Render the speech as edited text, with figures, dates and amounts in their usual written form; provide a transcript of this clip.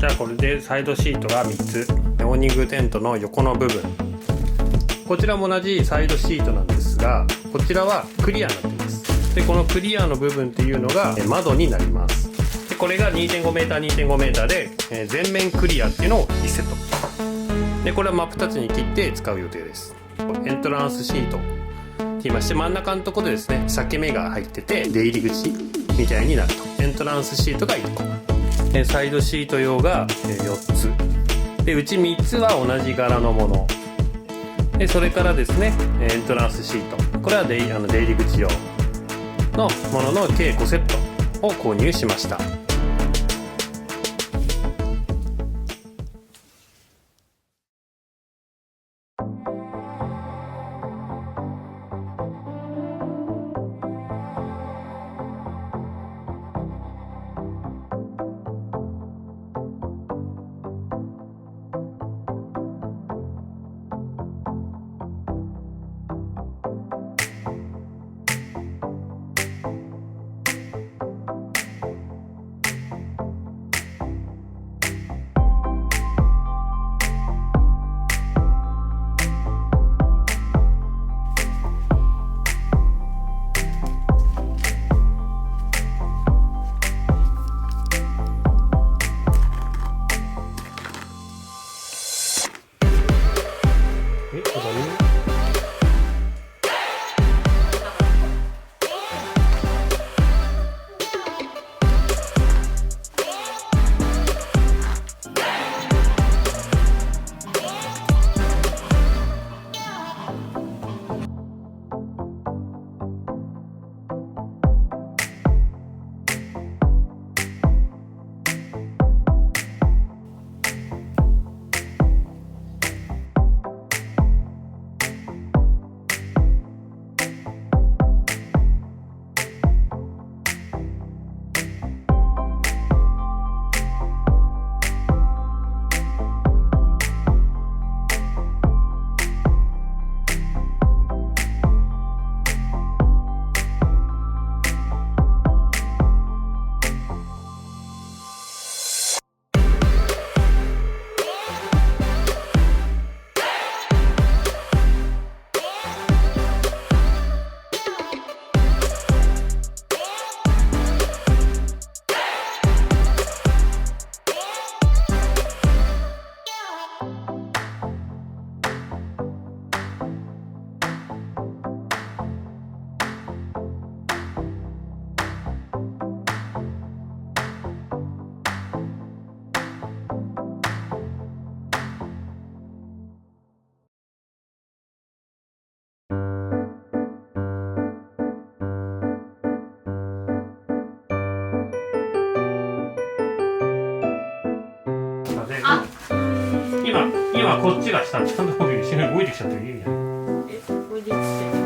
じゃあこれでサイドシートが3つ、オーニングテントの横の部分、こちらも同じサイドシートなんですが、こちらはクリアになっています。でこのクリアの部分っていうのが窓になります。でこれが 2.5m2.5m で全面クリアっていうのを1セットで、これは真っ二つに切って使う予定です。エントランスシートって言いまして、真ん中のところでですね裂け目が入ってて出入り口みたいになると。エントランスシートが1個、サイドシート用が4つで、うち3つは同じ柄のもので、それからですねエントランスシート、これは出入り口用のものの計5セットを購入しました。今こっちが下、ちゃんと後ろに動いてきちゃってる。いいね。おいでっつって。